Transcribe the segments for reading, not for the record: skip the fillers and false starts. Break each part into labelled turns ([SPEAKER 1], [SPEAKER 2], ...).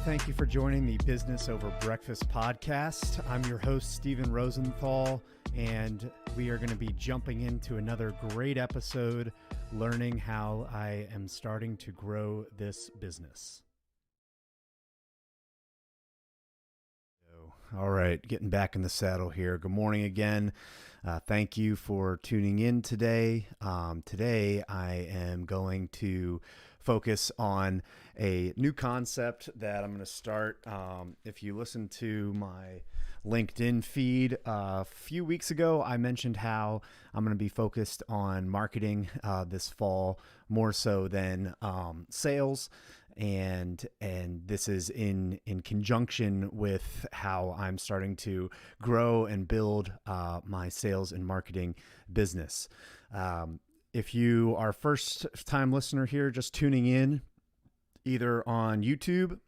[SPEAKER 1] Thank you for joining the Business Over Breakfast podcast. I'm your host, Steven Rosenthal, and we are going to be jumping into another great episode, learning how I am starting to grow this business. All right, getting back in the saddle here. Good morning again. Thank you for tuning in today. Today, I am going to focus on a new concept that I'm going to start. If you listen to my LinkedIn feed a few weeks ago, I mentioned how I'm going to be focused on marketing this fall more so than sales. And this is in conjunction with how I'm starting to grow and build my sales and marketing business. If you are a first-time listener here, just tuning in, either on YouTube,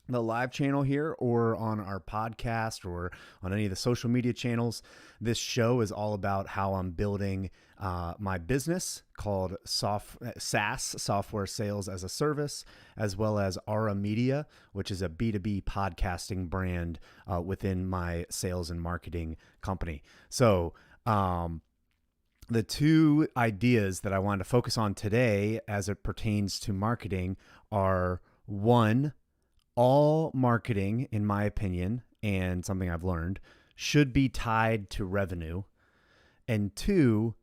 [SPEAKER 1] the live channel here, or on our podcast or on any of the social media channels, this show is all about how I'm building my business called SaaS, Software Sales as a Service, as well as Aura Media, which is a B2B podcasting brand within my sales and marketing company. So, the two ideas that I wanted to focus on today as it pertains to marketing are, one, all marketing, in my opinion, and something I've learned, should be tied to revenue. And two,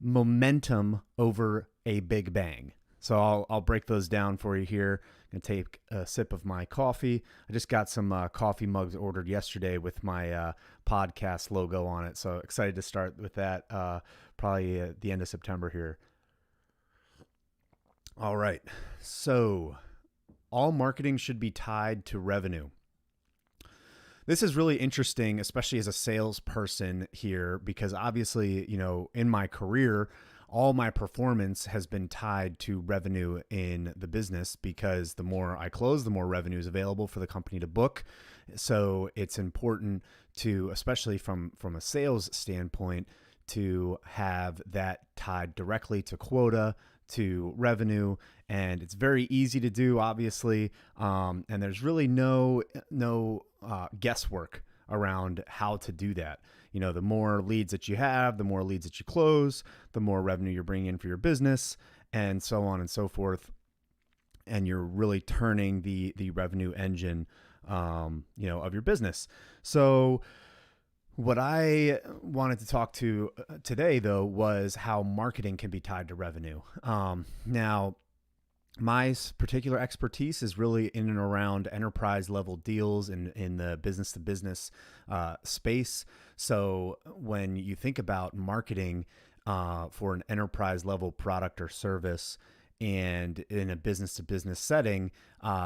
[SPEAKER 1] momentum over a big bang. So I'll break those down for you here. I'm going to take a sip of my coffee. I just got some coffee mugs ordered yesterday with my podcast logo on it. So excited to start with that probably at the end of September here. All right. So all marketing should be tied to revenue. This is really interesting, especially as a salesperson here, because obviously, in my career, all my performance has been tied to revenue in the business, because the more I close, the more revenue is available for the company to book. So it's important to, especially from a sales standpoint, to have that tied directly to quota, to revenue. And it's very easy to do, obviously. And there's really no guesswork around how to do that. The more leads that you have, the more leads that you close, the more revenue you're bringing in for your business, and so on and so forth. And you're really turning the revenue engine, of your business. So what I wanted to talk to today, though, was how marketing can be tied to revenue. Now, my particular expertise is really in and around enterprise level deals in the business to business space. So when you think about marketing for an enterprise level product or service, and in a business to business setting,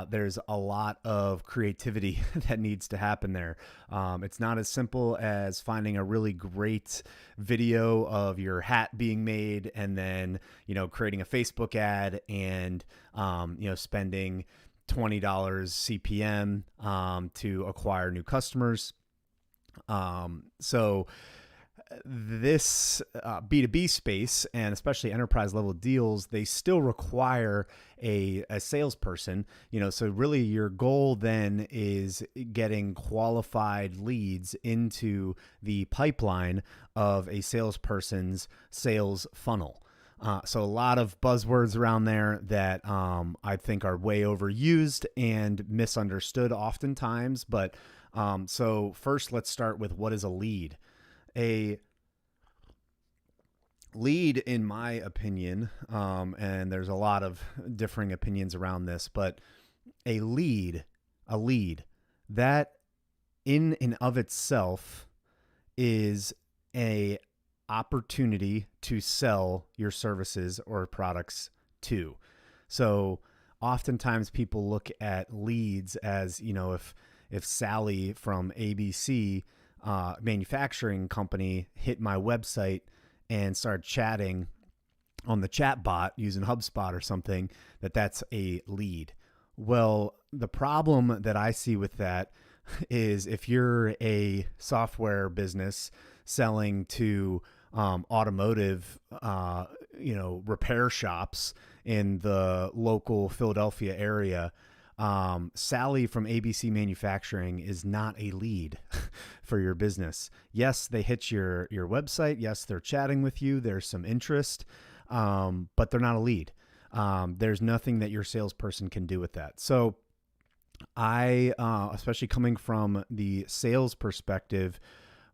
[SPEAKER 1] there's a lot of creativity that needs to happen there. It's not as simple as finding a really great video of your hat being made and then, creating a Facebook ad and, spending $20 CPM to acquire new customers. So this B2B space, and especially enterprise level deals, they still require a salesperson, so really your goal then is getting qualified leads into the pipeline of a salesperson's sales funnel. So a lot of buzzwords around there that I think are way overused and misunderstood oftentimes. But so first, let's start with, what is a lead? A lead, in my opinion, and there's a lot of differing opinions around this, but a lead that in and of itself is a opportunity to sell your services or products to. So oftentimes people look at leads as, if Sally from ABC manufacturing company hit my website and started chatting on the chat bot using HubSpot or something, that's a lead. Well, the problem that I see with that is, if you're a software business selling to automotive, repair shops in the local Philadelphia area, Sally from ABC Manufacturing is not a lead for your business. Yes, they hit your website. Yes, they're chatting with you. There's some interest, but they're not a lead. There's nothing that your salesperson can do with that. So I, especially coming from the sales perspective,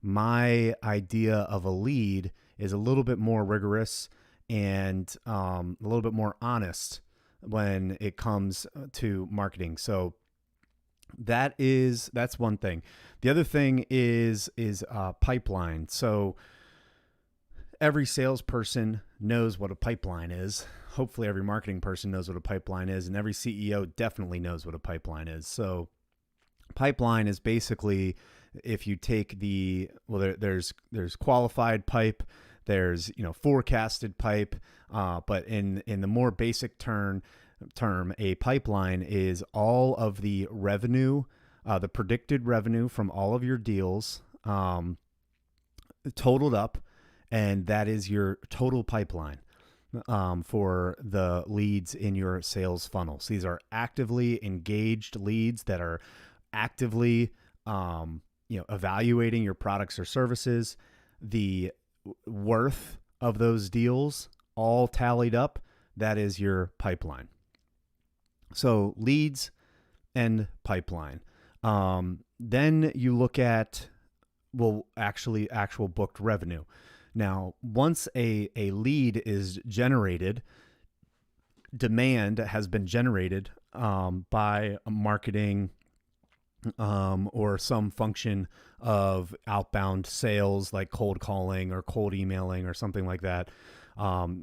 [SPEAKER 1] my idea of a lead is a little bit more rigorous and a little bit more honest when it comes to marketing. So that's one thing. The other thing is pipeline. So every salesperson knows what a pipeline is. Hopefully every marketing person knows what a pipeline is, and every CEO definitely knows what a pipeline is. So pipeline is basically, if you take there's qualified pipe, there's forecasted pipe, but in the more basic term, a pipeline is all of the revenue, the predicted revenue from all of your deals, totaled up, and that is your total pipeline for the leads in your sales funnels. These are actively engaged leads that are actively evaluating your products or services. The worth of those deals all tallied up, that is your pipeline. So leads and pipeline. Then you look at, actual booked revenue. Now, once a lead is generated, demand has been generated by marketing or some function of outbound sales, like cold calling or cold emailing or something like that.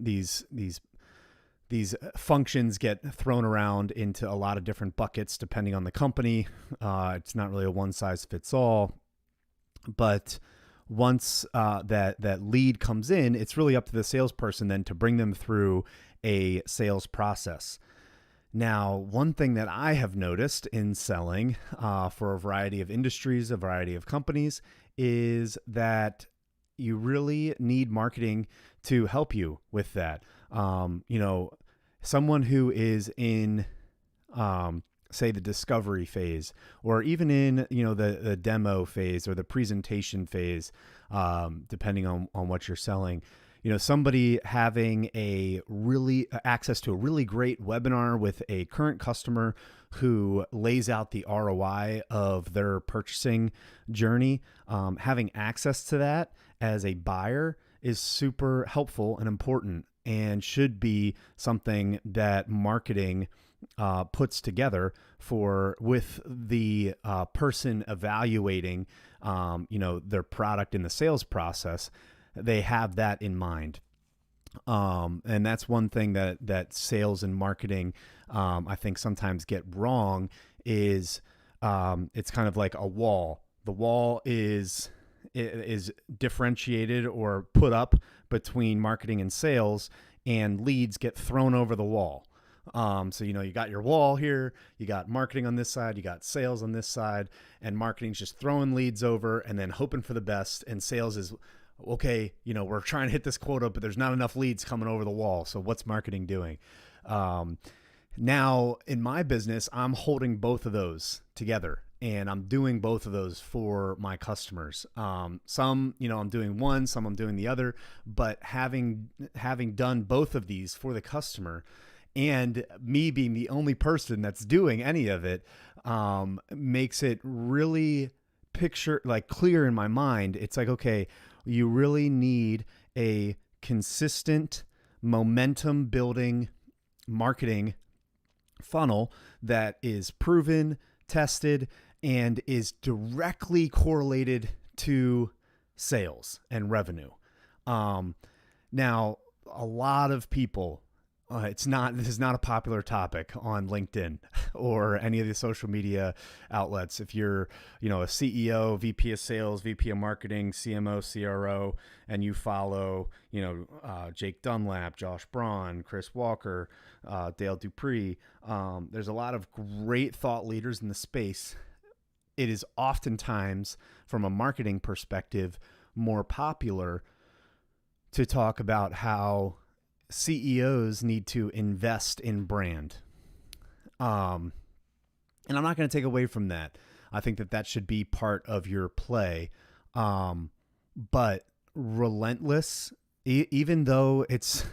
[SPEAKER 1] These functions get thrown around into a lot of different buckets depending on the company. It's not really a one size fits all, but once that lead comes in, it's really up to the salesperson then to bring them through a sales process. Now, one thing that I have noticed in selling for a variety of industries, a variety of companies, is that you really need marketing to help you with that. Someone who is in, say, the discovery phase, or even in, the demo phase or the presentation phase, depending on what you're selling. Somebody having access to a really great webinar with a current customer who lays out the ROI of their purchasing journey, having access to that as a buyer is super helpful and important, and should be something that marketing puts together with the person evaluating, their product in the sales process. They have that in mind. And that's one thing that sales and marketing, I think sometimes get wrong is, it's kind of like a wall. The wall is differentiated or put up between marketing and sales, and leads get thrown over the wall. So, you got your wall here, you got marketing on this side, you got sales on this side, and marketing's just throwing leads over and then hoping for the best. And sales is, okay, we're trying to hit this quota, but there's not enough leads coming over the wall. So what's marketing doing? Now in my business, I'm holding both of those together, and I'm doing both of those for my customers. Some, I'm doing one, some I'm doing the other, but having done both of these for the customer, and me being the only person that's doing any of it, makes it really clear in my mind. It's like, okay, you really need a consistent momentum building marketing funnel that is proven, tested, and is directly correlated to sales and revenue. Now, a lot of people, this is not a popular topic on LinkedIn or any of the social media outlets. If you're, a CEO, VP of sales, VP of marketing, CMO, CRO, and you follow, Jake Dunlap, Josh Braun, Chris Walker, Dale Dupree, there's a lot of great thought leaders in the space. It is oftentimes, from a marketing perspective, more popular to talk about how CEOs need to invest in brand. And I'm not going to take away from that. I think that that should be part of your play. But relentless, even though it's,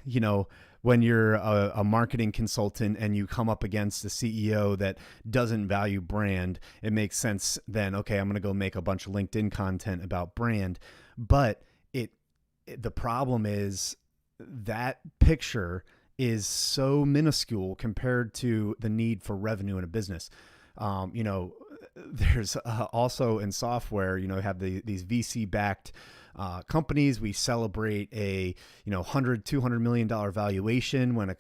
[SPEAKER 1] you know, when you're a marketing consultant and you come up against a CEO that doesn't value brand, it makes sense then, okay, I'm going to go make a bunch of LinkedIn content about brand. But the problem is that picture is so minuscule compared to the need for revenue in a business. You know, there's also in software, you know, have these VC backed companies. We celebrate a, you know, $100-200 million valuation when a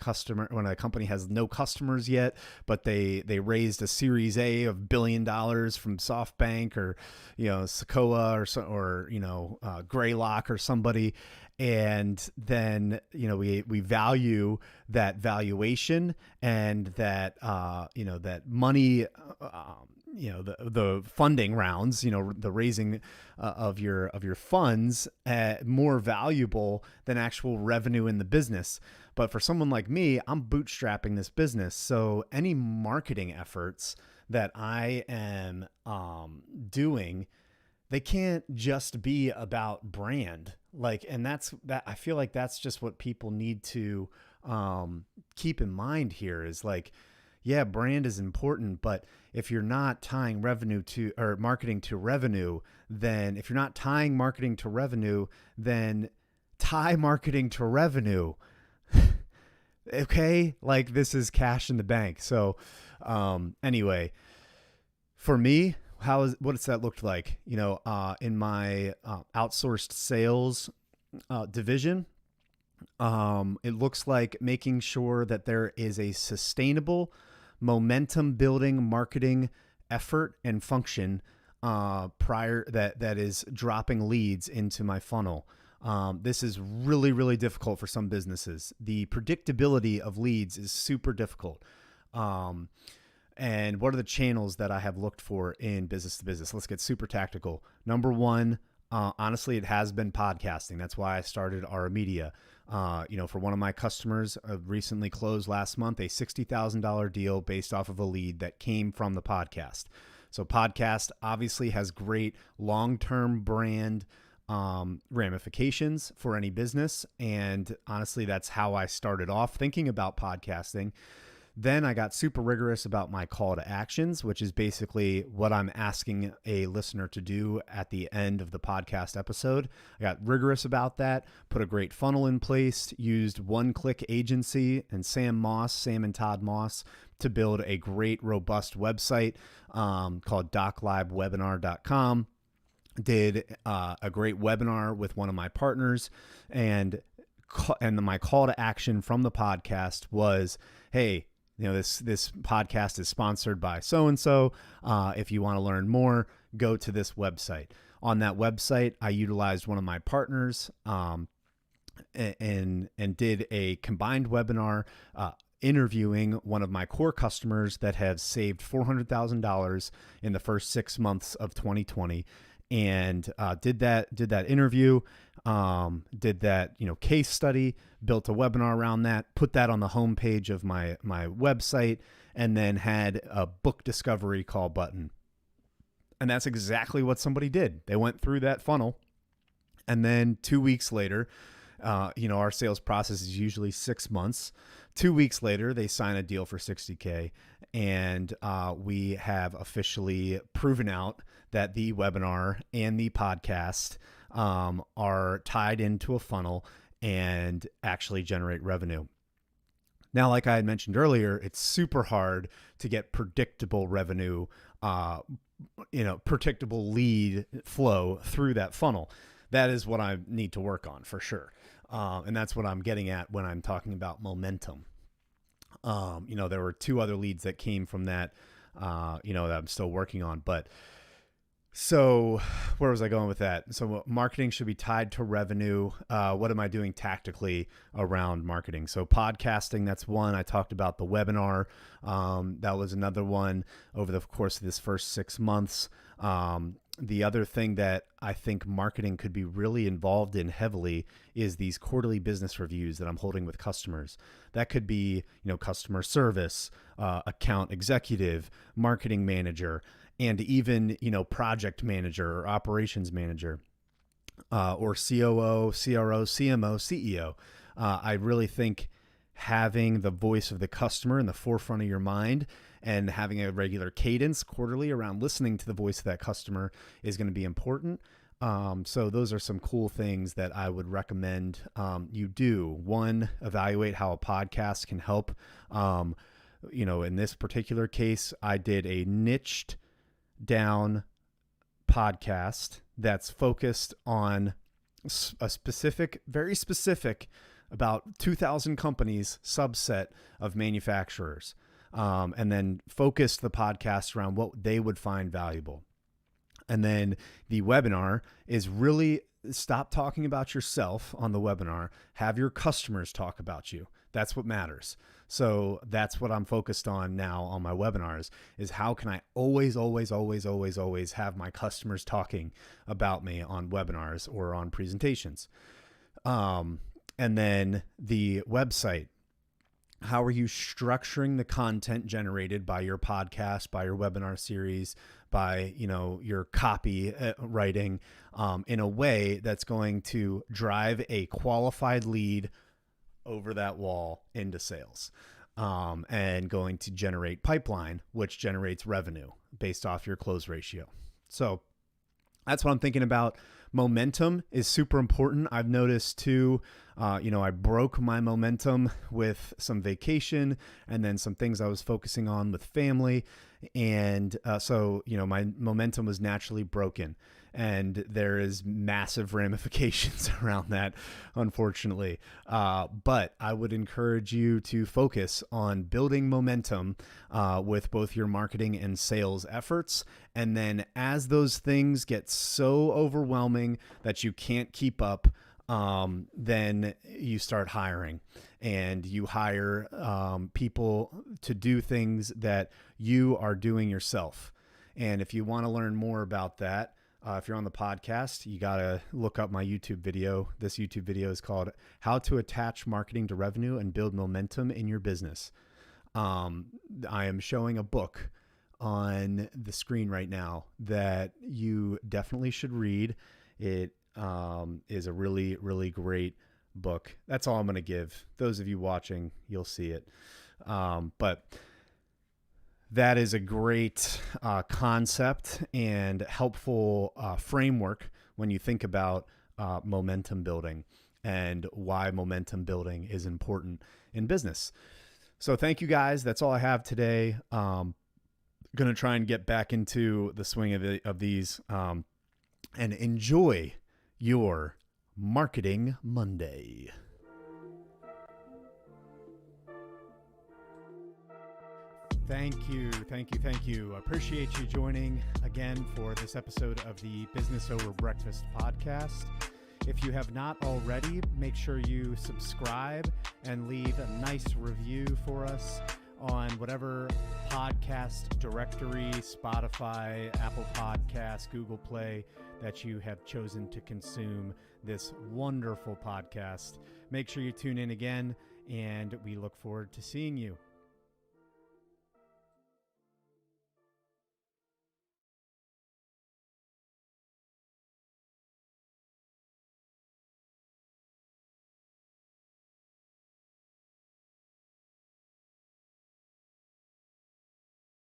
[SPEAKER 1] company has no customers yet, but they raised a Series A of $1 billion from SoftBank or, you know, Sequoia or you know, Greylock or somebody. And then, you know, we value that valuation and that, you know, that money, you know, the funding rounds, you know, the raising of your funds more valuable than actual revenue in the business. But for someone like me, I'm bootstrapping this business. So any marketing efforts that I am doing, they can't just be about brand. Like, and that I feel like that's just what people need to keep in mind here is like, yeah, brand is important, but if you're not tying revenue to, or marketing to revenue, then if you're not tying marketing to revenue, then tie marketing to revenue. Okay. Like, this is cash in the bank. So, anyway, for me, what's that looked like? You know, in my outsourced sales division, it looks like making sure that there is a sustainable momentum building marketing effort and function prior that is dropping leads into my funnel. This is really, really difficult for some businesses. The predictability of leads is super difficult. And what are the channels that I have looked for in business to business? Let's get super tactical. Number one, honestly, it has been podcasting. That's why I started Aura Media. You know, for one of my customers, recently closed last month, a $60,000 deal based off of a lead that came from the podcast. So podcast obviously has great long-term brand ramifications for any business. And honestly, that's how I started off thinking about podcasting. Then I got super rigorous about my call to actions, which is basically what I'm asking a listener to do at the end of the podcast episode. I got rigorous about that, put a great funnel in place, used One Click Agency and Sam and Todd Moss to build a great, robust website called doclivewebinar.com. Did a great webinar with one of my partners, and my call to action from the podcast was, hey, you know, this podcast is sponsored by so-and-so. If you want to learn more, go to this website. On that website, I utilized one of my partners and did a combined webinar interviewing one of my core customers that have saved $400,000 in the first 6 months of 2020. And did that interview, did that, you know, case study, built a webinar around that, put that on the homepage of my website, and then had a book discovery call button. And that's exactly what somebody did. They went through that funnel, and then 2 weeks later, you know, our sales process is usually 6 months. 2 weeks later, they sign a deal for $60K, and we have officially proven out that the webinar and the podcast are tied into a funnel and actually generate revenue. Now, like I had mentioned earlier, it's super hard to get predictable revenue, you know, predictable lead flow through that funnel. That is what I need to work on for sure. And that's what I'm getting at when I'm talking about momentum. You know, there were 2 other leads that came from that, you know, that I'm still working on. But so where was I going with that? So marketing should be tied to revenue. What am I doing tactically around marketing? So podcasting, that's one. I talked about the webinar. That was another one over the course of this first 6 months. The other thing that I think marketing could be really involved in heavily is these quarterly business reviews that I'm holding with customers. That could be, customer service, account executive, marketing manager, and even, project manager or operations manager, or COO, CRO, CMO, CEO. I really think having the voice of the customer in the forefront of your mind and having a regular cadence quarterly around listening to the voice of that customer is going to be important. So those are some cool things that I would recommend you do. One, evaluate how a podcast can help. In this particular case, I did a niched down podcast that's focused on a specific, very specific, about 2,000 companies subset of manufacturers, and then focused the podcast around what they would find valuable. And then the webinar is really stop talking about yourself on the webinar. Have your customers talk about you. That's what matters. So that's what I'm focused on now on my webinars is how can I always have my customers talking about me on webinars or on presentations. And then the website. How are you structuring the content generated by your podcast, by your webinar series, by, your copy writing, in a way that's going to drive a qualified lead over that wall into sales, and going to generate pipeline, which generates revenue based off your close ratio. So that's what I'm thinking about. Momentum is super important. I've noticed too, I broke my momentum with some vacation and then some things I was focusing on with family. And so my momentum was naturally broken. And there is massive ramifications around that, unfortunately. But I would encourage you to focus on building momentum with both your marketing and sales efforts. And then as those things get so overwhelming that you can't keep up, then you start hiring and you hire people to do things that you are doing yourself. And if you want to learn more about that, if you're on the podcast, you got to look up my YouTube video. This YouTube video is called How to Attach Marketing to Revenue and Build Momentum in Your Business. I am showing a book on the screen right now that you definitely should read. It is a really, really great book. That's all I'm going to give. Those of you watching, you'll see it. But that is a great concept and helpful framework when you think about momentum building and why momentum building is important in business. So thank you guys. That's all I have today. Going to try and get back into the swing of these and enjoy your Marketing Monday. Thank you. Appreciate you joining again for this episode of the Business Over Breakfast podcast. If you have not already, make sure you subscribe and leave a nice review for us on whatever podcast directory, Spotify, Apple Podcasts, Google Play, that you have chosen to consume this wonderful podcast. Make sure you tune in again, and we look forward to seeing you.